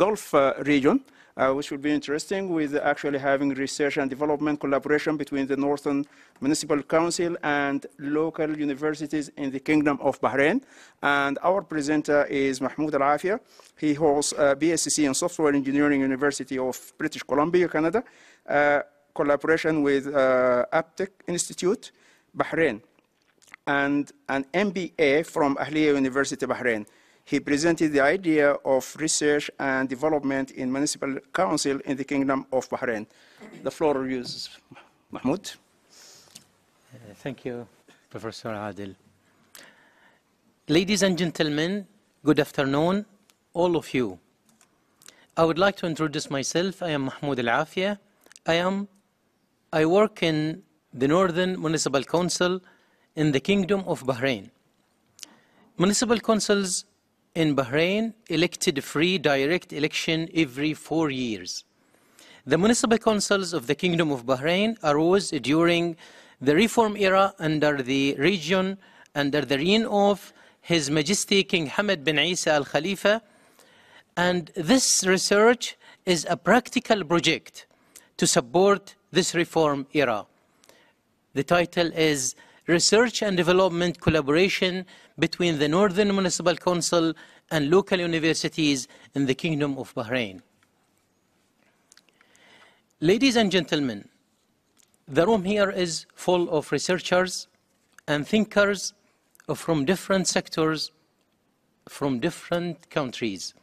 Gulf region, which will be interesting with actually having research and development collaboration between the Northern Municipal Council and local universities in the Kingdom of Bahrain. And our presenter is Mahmood Alaafia. He holds a BSc in Software Engineering, University of British Columbia, Canada, collaboration with Aptech Institute, Bahrain, and an MBA from Ahliya University, Bahrain. He presented the idea of research and development in municipal council in the Kingdom of Bahrain. The floor is Mahmood. Thank you, Professor Adil. Ladies and gentlemen, good afternoon, all of you. I would like to introduce myself. I am Mahmood Alaafia. I work in the Northern Municipal Council in the Kingdom of Bahrain. Municipal councils in Bahrain elected free direct election every 4 years. The municipal councils of the Kingdom of Bahrain arose during the reform era under the reign of His Majesty King Hamad bin Isa Al Khalifa, and this research is a practical project to support this reform era. The title is Research and Development Collaboration between the Northern Municipal Council and local universities in the Kingdom of Bahrain. Ladies and gentlemen, the room here is full of researchers and thinkers from different sectors, from different countries.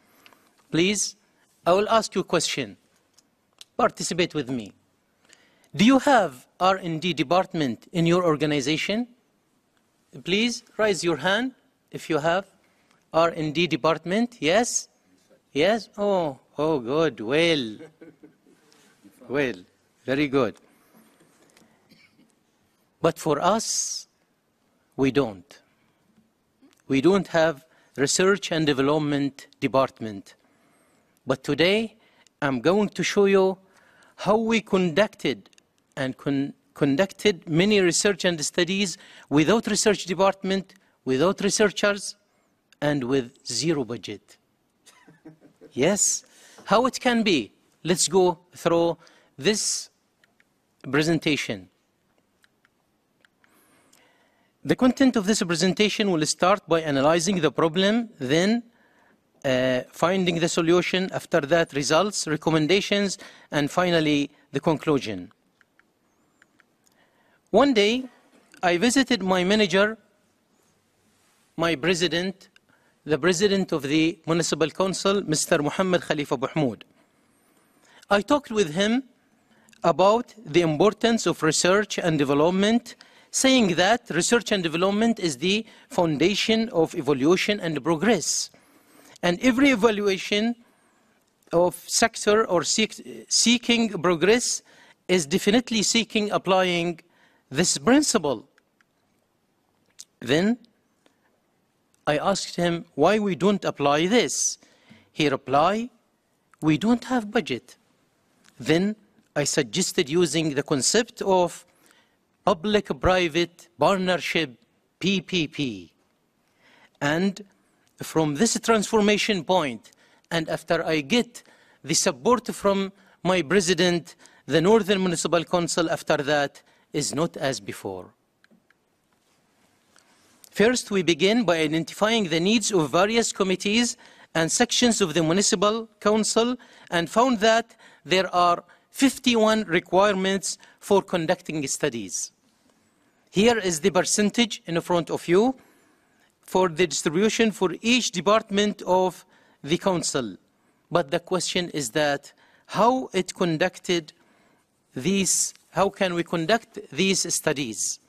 Please, I will ask you a question. Participate with me. Do you have R&D department in your organization? Please raise your hand if you have R&D department. Yes? Yes? Oh, good. Well, very good. But for us, we don't. We don't have research and development department. But today, I'm going to show you how we conducted many research and studies without research department, without researchers, and with zero budget. Yes? How it can be? Let's go through this presentation. The content of this presentation will start by analyzing the problem, then finding the solution, after that results, recommendations, and finally the conclusion. One day, I visited my manager, my president, the president of the Municipal Council, Mr. Muhammad Khalifa Mahmood. I talked with him about the importance of research and development, saying that research and development is the foundation of evolution and progress. And every evaluation of sector or seeking progress is definitely seeking applying this principle. Then I asked him why we don't apply this. He replied, we don't have budget. Then I suggested using the concept of public-private partnership, PPP. And from this transformation point, and after I get the support from my president, the Northern Municipal Council after that is not as before. First, we begin by identifying the needs of various committees and sections of the Municipal Council and found that there are 51 requirements for conducting studies. Here is the percentage in front of you for the distribution for each department of the council. But the question is that how can we conduct these studies?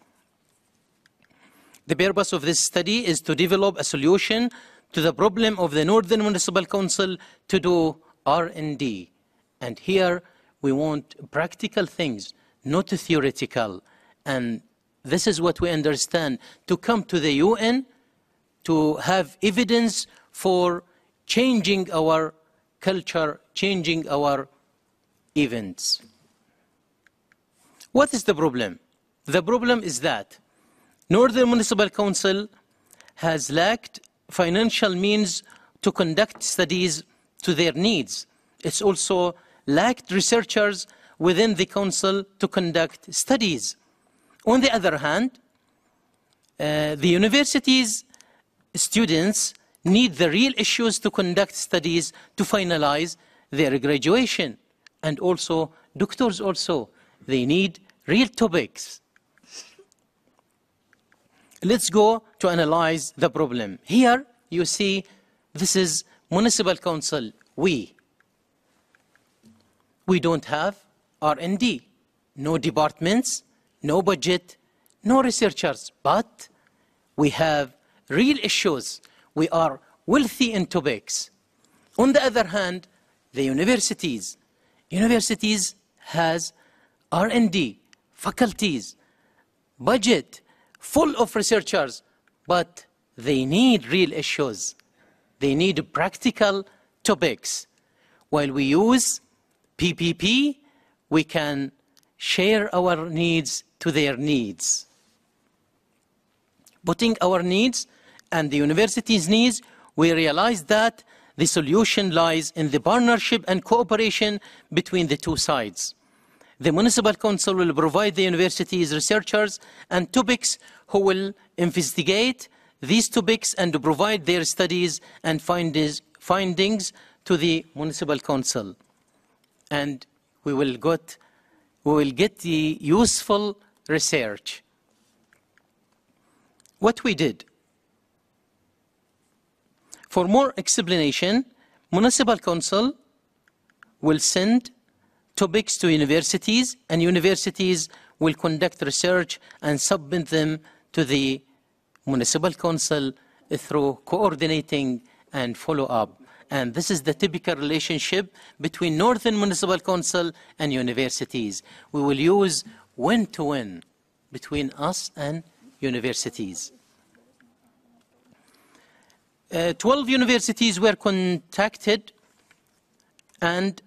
The purpose of this study is to develop a solution to the problem of the Northern Municipal Council to do R&D. And here we want practical things, not theoretical. And this is what we understand, to come to the UN, to have evidence for changing our culture, changing our events. What is the problem? The problem is that Northern Municipal Council has lacked financial means to conduct studies to their needs. It's also lacked researchers within the council to conduct studies. On the other hand, the university's students need the real issues to conduct studies to finalize their graduation. And also, doctors also, they need real topics. Let's go to analyze the problem. Here, you see, this is municipal council, we don't have R&D, no departments, no budget, no researchers, but we have real issues. We are wealthy in topics. On the other hand, the universities has R&D, faculties, budget, full of researchers, but they need real issues. They need practical topics. While we use PPP, we can share our needs to their needs. Putting our needs and the university's needs, we realize that the solution lies in the partnership and cooperation between the two sides. The municipal council will provide the university's researchers and topics who will investigate these topics and provide their studies and findings to the municipal council. And we will get the useful research. What we did. For more explanation, municipal council will send topics to universities, and universities will conduct research and submit them to the municipal council through coordinating and follow-up. And this is the typical relationship between Northern Municipal Council and universities. We will use win-to-win between us and universities. 12 universities were contacted, and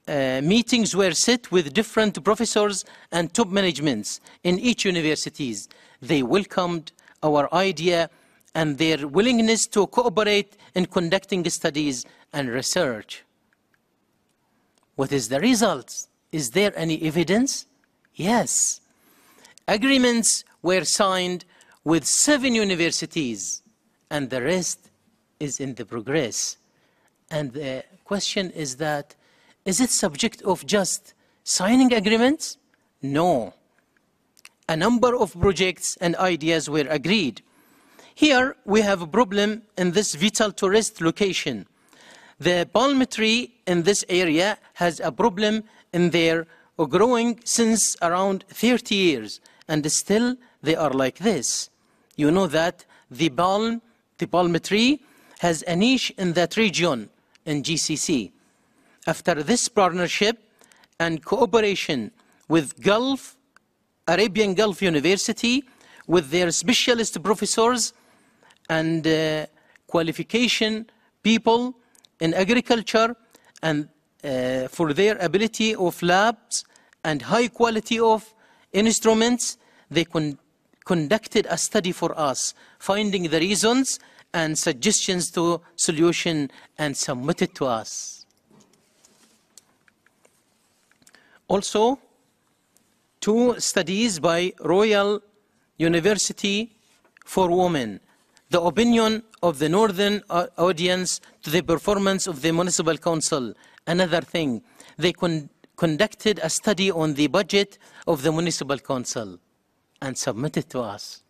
meetings were set with different professors and top managements in each universities. They welcomed our idea and their willingness to cooperate in conducting studies and research. What is the results? Is there any evidence? Yes. Agreements were signed with 7 universities, and the rest is in the progress. And the question is that, is it subject of just signing agreements? No. A number of projects and ideas were agreed. Here we have a problem in this vital tourist location. The palm tree in this area has a problem in their growing since around 30 years, and still they are like this. You know that the palm tree has a niche in that region in GCC. After this partnership and cooperation with Arabian Gulf University, with their specialist professors and qualification people in agriculture, and for their ability of labs and high quality of instruments, they conducted a study for us, finding the reasons and suggestions to solution and submitted to us. Also, 2 studies by Royal University for Women, the opinion of the Northern audience to the performance of the Municipal Council. Another thing, they conducted a study on the budget of the Municipal Council and submitted to us.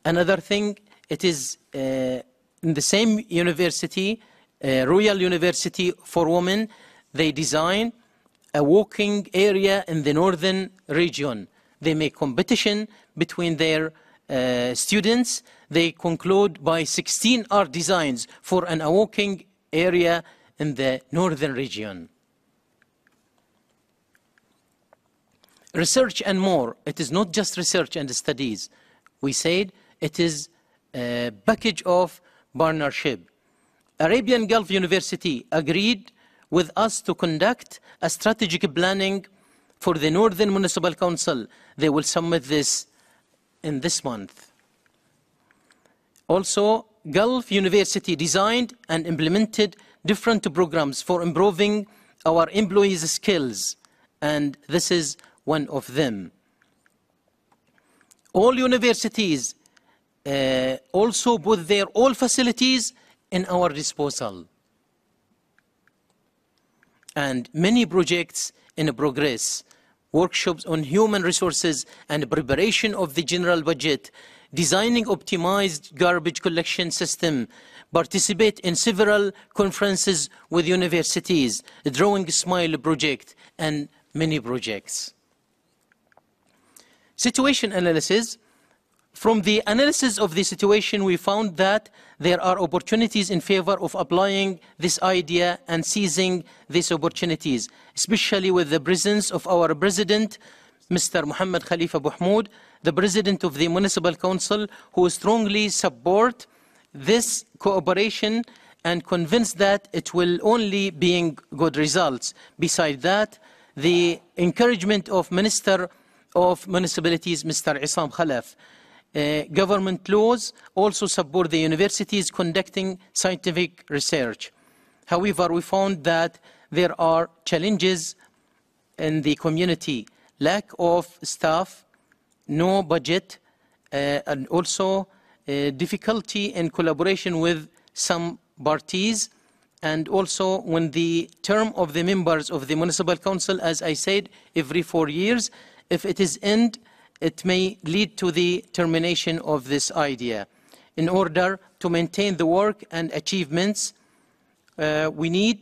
Another thing, it is in the same university, Royal University for Women, they design a walking area in the northern region. They make competition between their students. They conclude by 16 art designs for a walking area in the northern region. Research and more. It is not just research and studies. We said it is a package of partnership. Arabian Gulf University agreed with us to conduct a strategic planning for the Northern Municipal Council. They will submit this in this month. Also, Gulf University designed and implemented different programs for improving our employees' skills, and this is one of them. All universities also put their all facilities in our disposal, and many projects in progress, workshops on human resources and preparation of the general budget, designing optimized garbage collection system, participate in several conferences with universities, Drawing Smile project, and many projects. Situation analysis. From the analysis of the situation, we found that there are opportunities in favor of applying this idea and seizing these opportunities, especially with the presence of our President, Mr. Mohammed Khalifa Mahmood, the President of the Municipal Council, who strongly support this cooperation and convinced that it will only bring good results. Besides that, the encouragement of Minister of Municipalities, Mr. Isam Khalaf. Government laws also support the universities conducting scientific research. However, we found that there are challenges in the community, lack of staff, no budget, and also difficulty in collaboration with some parties, and also when the term of the members of the Municipal Council, as I said, every 4 years, if it is end, it may lead to the termination of this idea. In order to maintain the work and achievements, we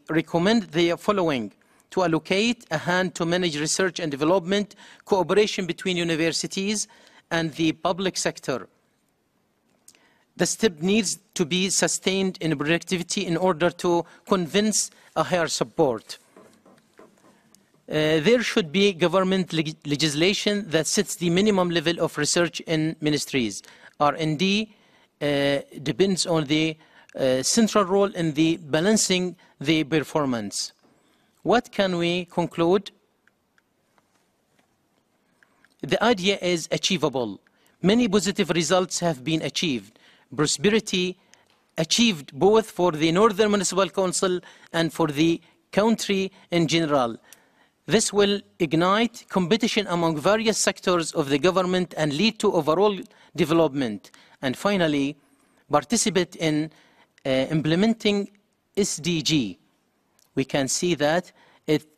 recommend the following: to allocate a hand to manage research and development, cooperation between universities and the public sector. The step needs to be sustained in productivity in order to convince a higher support. There should be government legislation that sets the minimum level of research in ministries. R&D depends on the central role in the balancing the performance. What can we conclude? The idea is achievable. Many positive results have been achieved. Prosperity achieved both for the Northern Municipal Council and for the country in general. This will ignite competition among various sectors of the government and lead to overall development. And finally, participate in implementing SDG. We can see that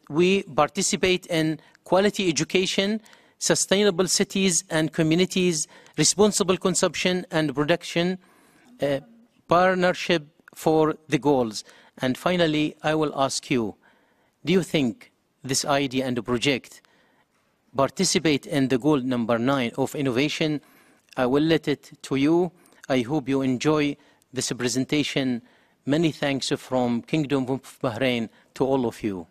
we participate in quality education, sustainable cities and communities, responsible consumption and production, partnership for the goals. And finally, I will ask you, do you think this idea and the project participate in the goal number 9 of innovation? I will let it to you. I hope you enjoy this presentation. Many thanks from Kingdom of Bahrain to all of you.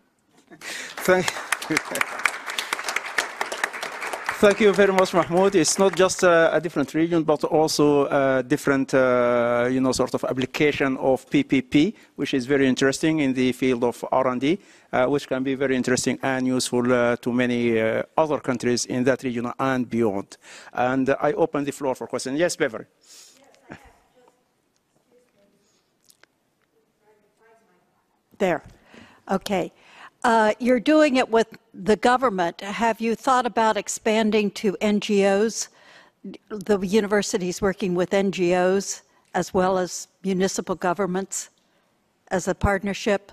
Thank you very much, Mahmoud. It's not just a different region, but also a different, sort of application of PPP, which is very interesting in the field of R&D, which can be very interesting and useful to many other countries in that region and beyond. And I open the floor for questions. Yes, Beverly. There. Okay. You're doing it with the government. Have you thought about expanding to NGOs, the universities working with NGOs as well as municipal governments as a partnership?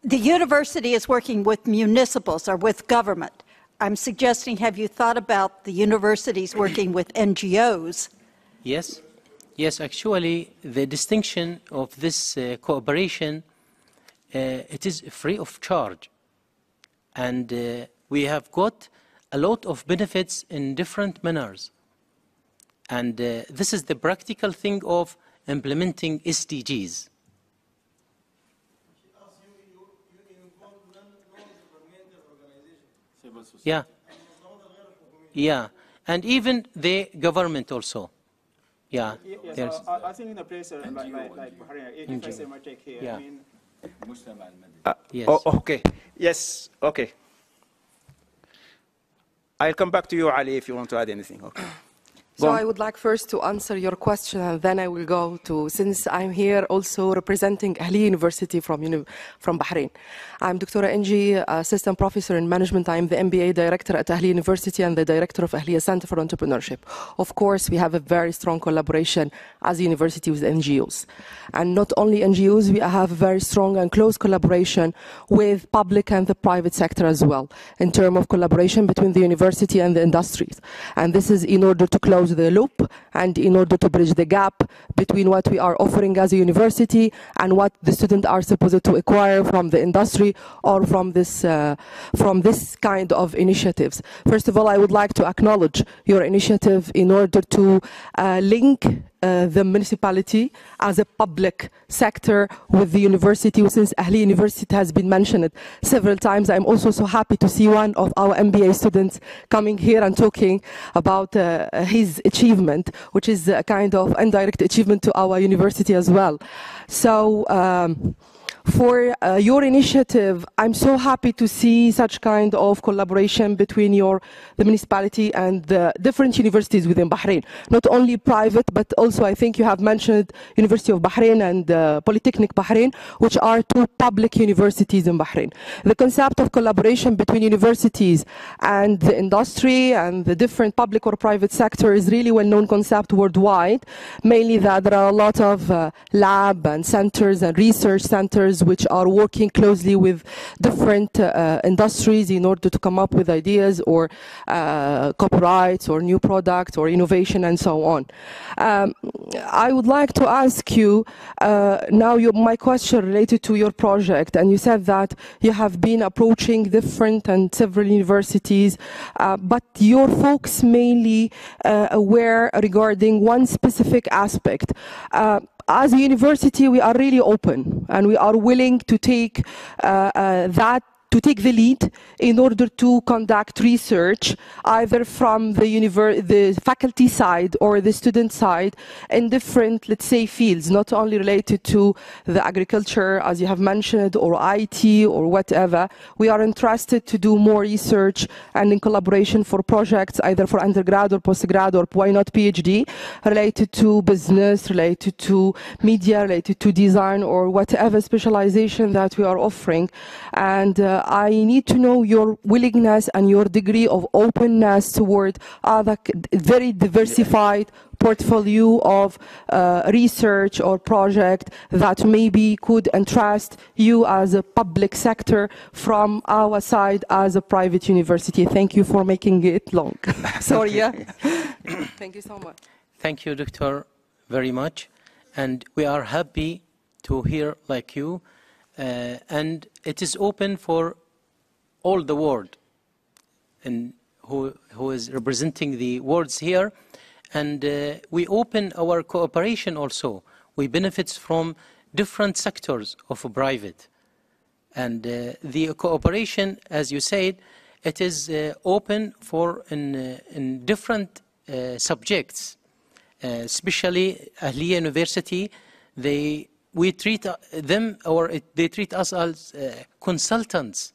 The university is working with municipals or with government. I'm suggesting, have you thought about the universities working with NGOs? Yes. Yes, actually, the distinction of this cooperation, it is free of charge. And we have got a lot of benefits in different manners. And this is the practical thing of implementing SDGs. Yeah. Yeah. And even the government also. Yeah. Yes, I think in a place like Bahrain, if I say my take here, yeah. I mean... Yes. Oh, okay. Yes, okay. I'll come back to you, Ali, if you want to add anything. Okay. So I would like first to answer your question, and then I will go to, since I'm here also representing Ahliya University from Bahrain. I'm Dr. Enji, Assistant Professor in Management. I'm the MBA Director at Ahliya University and the Director of Ahliya Center for Entrepreneurship. Of course, we have a very strong collaboration as a university with NGOs. And not only NGOs, we have a very strong and close collaboration with public and the private sector as well, in terms of collaboration between the university and the industries. And this is in order to close the loop and in order to bridge the gap between what we are offering as a university and what the students are supposed to acquire from the industry or from this kind of initiatives. First of all, I would like to acknowledge your initiative in order to link the municipality as a public sector with the university. Since Ahliya University has been mentioned several times, I'm also so happy to see one of our MBA students coming here and talking about his achievement, which is a kind of indirect achievement to our university as well. So for your initiative, I'm so happy to see such kind of collaboration between the municipality and the different universities within Bahrain. Not only private, but also I think you have mentioned University of Bahrain and Polytechnic Bahrain, which are two public universities in Bahrain. The concept of collaboration between universities and the industry and the different public or private sector is really well-known concept worldwide, mainly that there are a lot of lab and centers and research centers which are working closely with different industries in order to come up with ideas or copyrights or new products or innovation and so on. I would like to ask you now my question related to your project, and you said that you have been approaching different and several universities, but your focus mainly were regarding one specific aspect. As a university, we are really open and we are willing to take to take the lead in order to conduct research either from the faculty side or the student side in different, let's say, fields, not only related to the agriculture, as you have mentioned, or IT or whatever. We are interested to do more research and in collaboration for projects either for undergrad or postgrad or why not PhD, related to business, related to media, related to design or whatever specialization that we are offering. And I need to know your willingness and your degree of openness toward other very diversified portfolio of research or project that maybe could interest you as a public sector from our side as a private university. Thank you for making it long. Sorry, yeah. Thank you so much. Thank you, Doctor, very much. And we are happy to hear like you. And it is open for all the world and who is representing the words here. And we open our cooperation also. We benefit from different sectors of private. And the cooperation, as you said, it is open for in different subjects. Especially Ahliya University, we treat them or they treat us as consultants.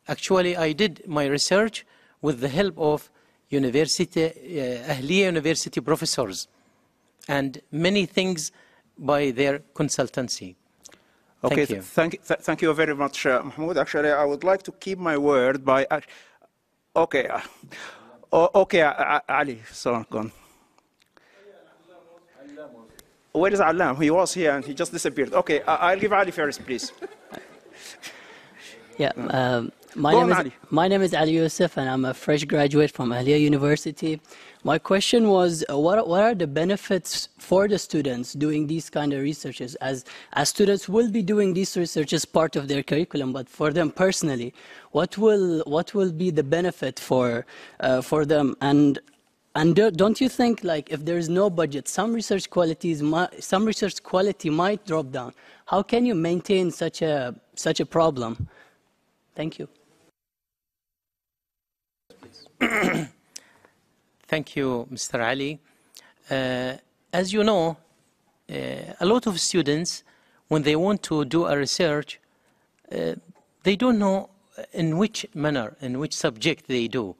Actually, I did my research with the help of Ahliya University professors and many things by their consultancy. Okay, thank you. Thank you very much, Mahmoud. Actually, I would like to keep my word by... Okay, Ali, so go on. Where is Alam? He was here and he just disappeared. Okay, I'll give Ali first, please. Yeah, my name is Ali Youssef and I'm a fresh graduate from Ahliya University. My question was, what are the benefits for the students doing these kind of researches? As students will be doing these research as part of their curriculum, but for them personally, what will be the benefit for them? And don't you think, like, if there is no budget, some research quality might drop down? How can you maintain such a problem? Thank you. Thank you, Mr. Ali. As you know, a lot of students, when they want to do a research, they don't know in which manner, in which subject they do.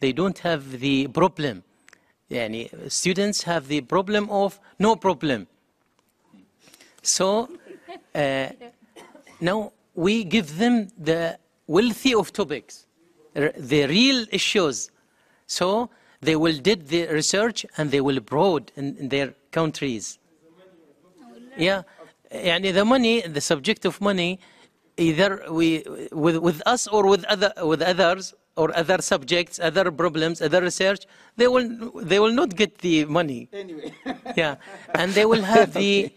they don't have the problem. Yani, students have the problem of no problem. So now we give them the wealthy of topics, the real issues. So they will do the research and they will abroad in their countries. Yeah, yani the money, the subject of money, either with us or with others or other subjects, other problems, other research, they will not get the money. Anyway. Yeah, and they will have the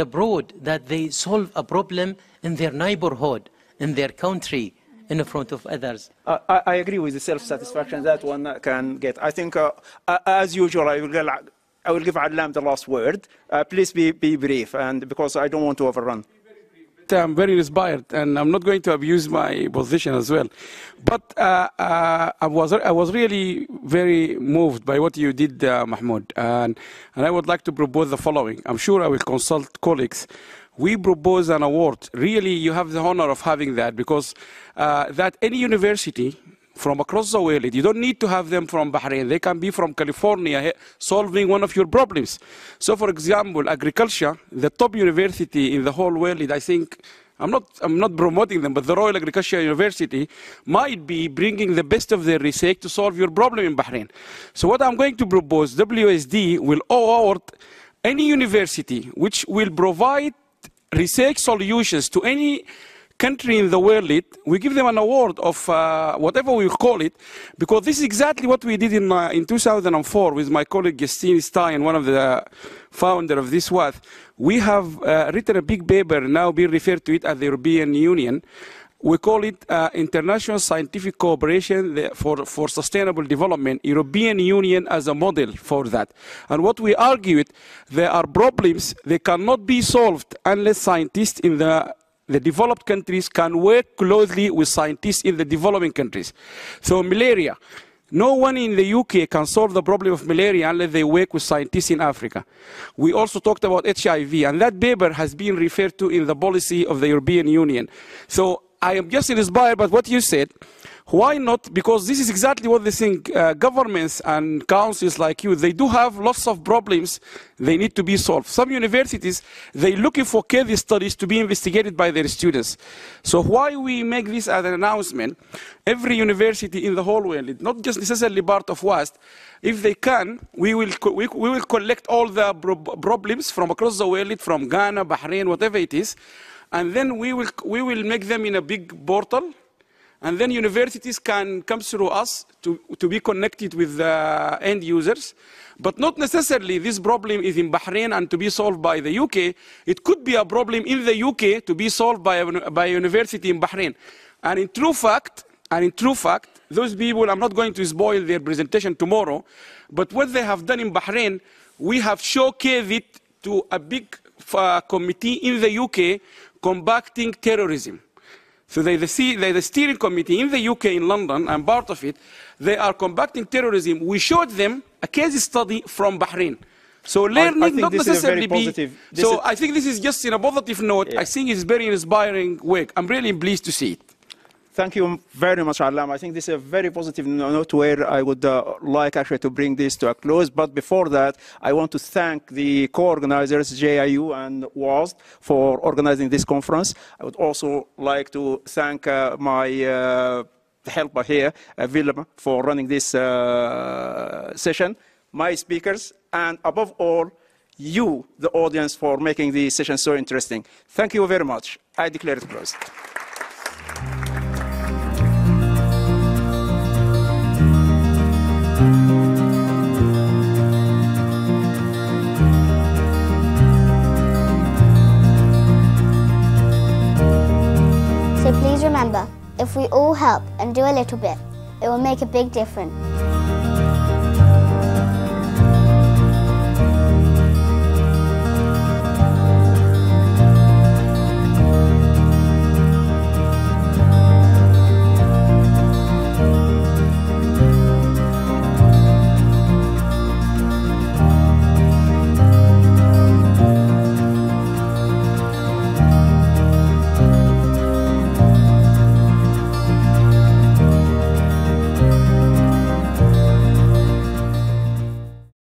broad that they solve a problem in their neighborhood, in their country, in front of others. I agree with the self-satisfaction that one can get. I think, as usual, I will give Alam the last word. Please be brief, and because I don't want to overrun. I'm very inspired, and I'm not going to abuse my position as well. But I was really very moved by what you did, Mahmood, and I would like to propose the following. I'm sure I will consult colleagues. We propose an award. Really, you have the honor of having that, because that any university from across the world, you don't need to have them from Bahrain. They can be from California solving one of your problems. So, for example, agriculture, the top university in the whole world, I think, I'm not promoting them, but the Royal Agricultural University might be bringing the best of their research to solve your problem in Bahrain. So what I'm going to propose, WSD will award any university which will provide research solutions to any country in the world. We give them an award of whatever we call it, because this is exactly what we did in 2004 with my colleague Justine Stein, one of the founder of this WATH. We have written a big paper, now being referred to it as the European Union. We call it International Scientific Cooperation for Sustainable Development, European Union as a model for that. And what we argue, there are problems, they cannot be solved unless scientists in the developed countries can work closely with scientists in the developing countries. So malaria, no one in the UK can solve the problem of malaria unless they work with scientists in Africa. We also talked about HIV, and that paper has been referred to in the policy of the European Union. So I am just inspired by what you said. Why not? Because this is exactly what they think. Governments and councils like you, they do have lots of problems they need to be solved. Some universities, they're looking for case studies to be investigated by their students. So why we make this as an announcement? Every university in the whole world, not just necessarily part of WAST, if they can, we will collect all the problems from across the world, from Ghana, Bahrain, whatever it is, and then we will make them in a big portal. And then universities can come through us to be connected with the end users. But not necessarily this problem is in Bahrain and to be solved by the UK. It could be a problem in the UK to be solved by a university in Bahrain. And in true fact, those people, I'm not going to spoil their presentation tomorrow, but what they have done in Bahrain, we have showcased it to a big committee in the UK combating terrorism. So they're the steering committee in the UK, in London, I'm part of it. They are combating terrorism. We showed them a case study from Bahrain. So learning not necessarily be... So I think this is just in a positive note. Yeah. I think it's very inspiring work. I'm really pleased to see it. Thank you very much, Alam. I think this is a very positive note where I would like actually to bring this to a close. But before that, I want to thank the co-organizers, JIU and WAST, for organizing this conference. I would also like to thank my helper here, Willem, for running this session, my speakers, and above all, you, the audience, for making the session so interesting. Thank you very much. I declare it closed. So please remember, if we all help and do a little bit, it will make a big difference.